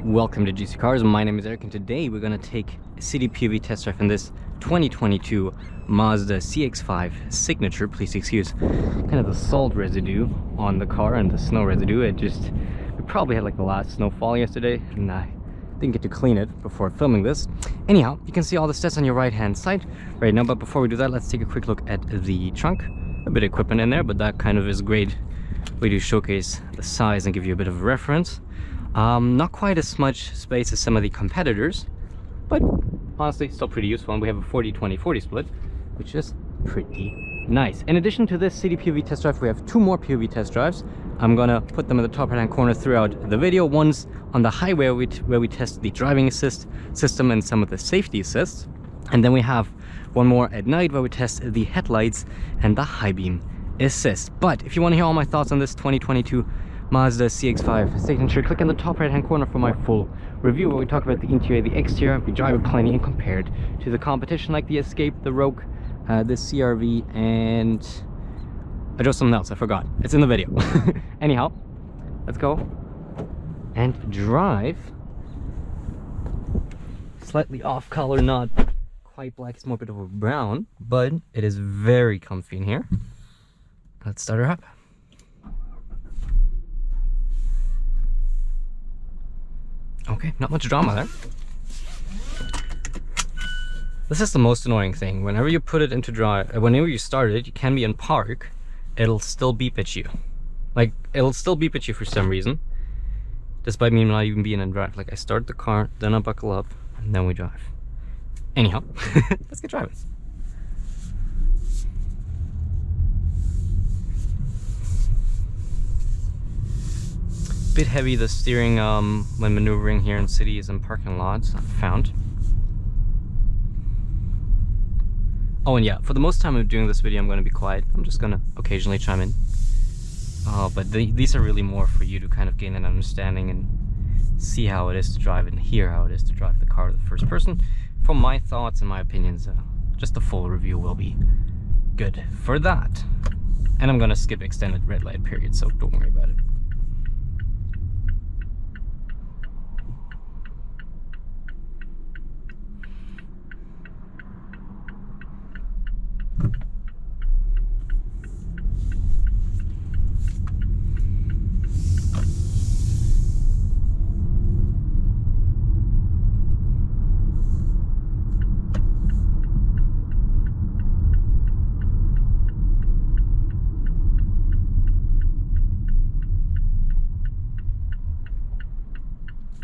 Welcome to GCCars. My name is Eric, and today we're going to take a city POV test drive in this 2022 Mazda CX-5 Signature. Please excuse kind of the salt residue on the car and the snow residue. We probably had like the last snowfall yesterday, and I didn't get to clean it before filming this. Anyhow, you can see all the stats on your right hand side right now, but before we do that, let's take a quick look at the trunk. A bit of equipment in there, but that kind of is a great way to showcase the size and give you a bit of a reference. Not quite as much space as some of the competitors, but honestly still pretty useful. And we have a 40-20-40 split, which is pretty nice. In addition to this city POV test drive, we have two more POV test drives. I'm gonna put them in the top right hand corner throughout the video. One's on the highway where we test the driving assist system and some of the safety assists, and then we have one more at night where we test the headlights and the high beam assist. But if you want to hear all my thoughts on this 2022 Mazda CX-5 Signature, click in the top right hand corner for my full review where we talk about the interior, the exterior, we drive it plenty and compared to the competition like the Escape, the Rogue, the CR-V, and I chose something else, I forgot. It's in the video. Anyhow, let's go and drive. Slightly off color, not quite black, it's more a bit of a brown, but it is very comfy in here. Let's start her up. Okay, not much drama there. This is the most annoying thing. Whenever you put it into drive, whenever you start it, you can be in park, it'll still beep at you. Like, it'll still beep at you for some reason, despite me not even being in drive. Like, I start the car, then I buckle up, and then we drive. Anyhow, let's get driving. Bit heavy, the steering when maneuvering here in cities and parking lots, I've found. Oh, and yeah, for the most time of doing this video, I'm going to be quiet. I'm just going to occasionally chime in. But these are really more for you to kind of gain an understanding and see how it is to drive and hear how it is to drive the car the first person. For my thoughts and my opinions, just a full review will be good for that. And I'm going to skip extended red light period, so don't worry about it.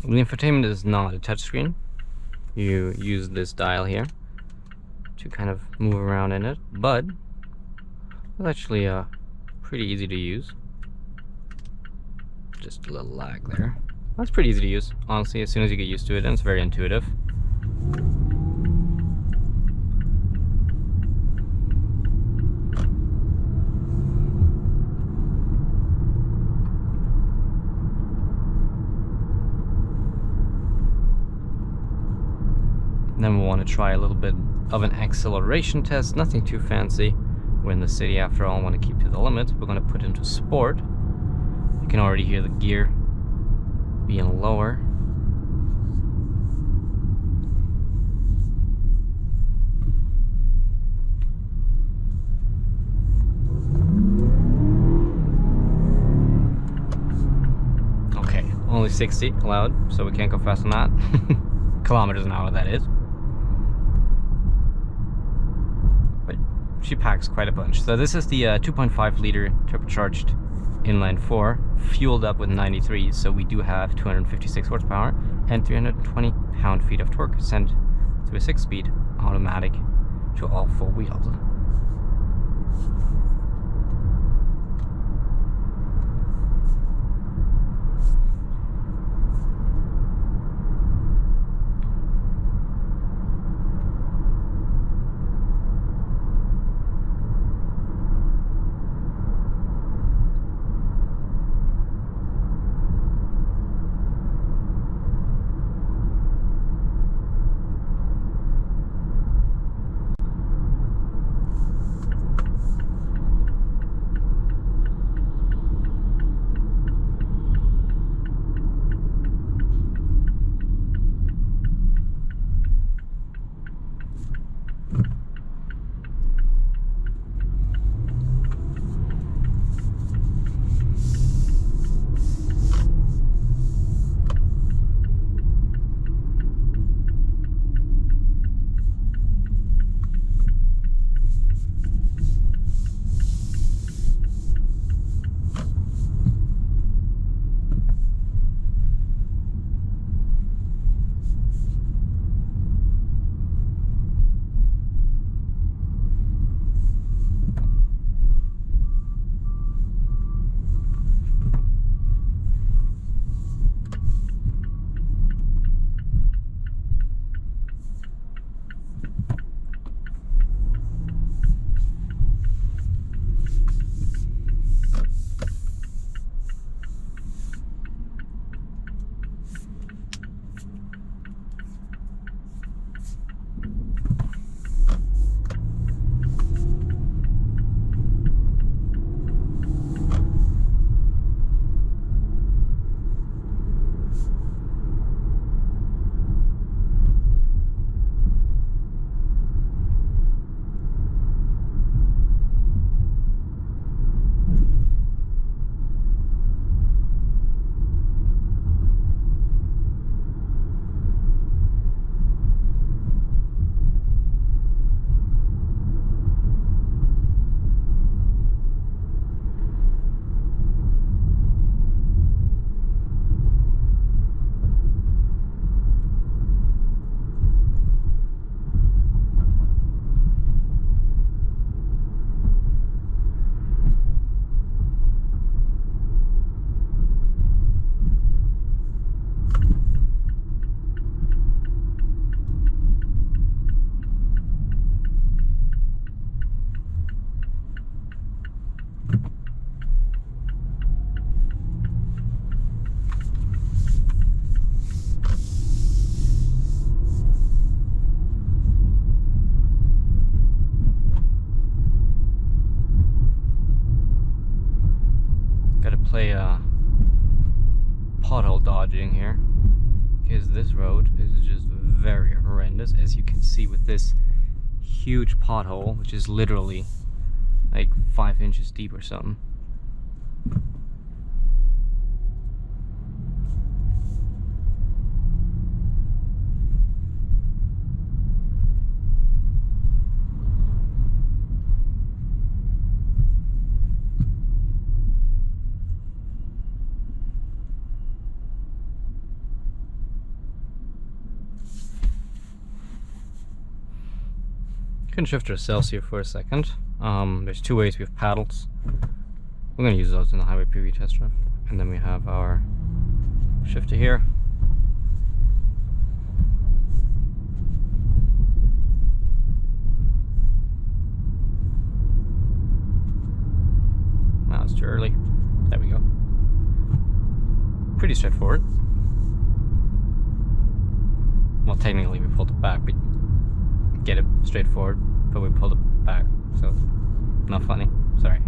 The infotainment is not a touchscreen. You use this dial here to kind of move around in it, but it's actually pretty easy to use. Just a little lag there. That's pretty easy to use, honestly, as soon as you get used to it, and it's very intuitive. Then we'll want to try a little bit of an acceleration test, nothing too fancy. We're in the city after all, I want to keep to the limit. We're going to put into sport. You can already hear the gear being lower. Okay, only 60 allowed, so we can't go fast on that. Kilometers an hour, that is. She packs quite a bunch. So this is the 2.5 liter turbocharged inline 4 fueled up with 93, so we do have 256 horsepower and 320 pound-feet of torque sent to a 6-speed automatic to all four wheels. play pothole dodging here, because this road is just very horrendous, as you can see with this huge pothole, which is literally like 5 inches deep or something. Can shift ourselves here for a second. There's two ways. We have paddles. We're going to use those in the highway POV test drive. And then we have our shifter here. Now it's too early. There we go. Pretty straightforward. Well, technically we pulled it back, but get it straightforward, but we pulled it back, so not funny. Sorry.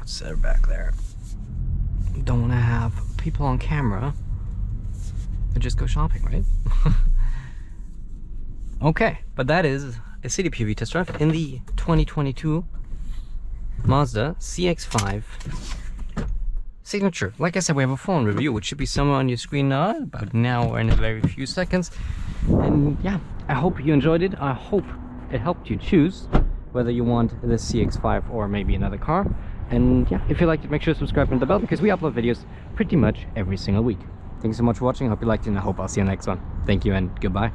Set her back there. Don't want to have people on camera and just go shopping, right? Okay, but that is a city POV test drive in the 2022 Mazda CX-5 Signature. Like I said, we have a full review, which should be somewhere on your screen now, about now or in a very few seconds. And yeah, I hope you enjoyed it. I hope it helped you choose whether you want the CX-5 or maybe another car. And yeah, if you liked it, make sure to subscribe and hit the bell, because we upload videos pretty much every single week. Thank you so much for watching. I hope you liked it, and I hope I'll see you in the next one. Thank you and goodbye.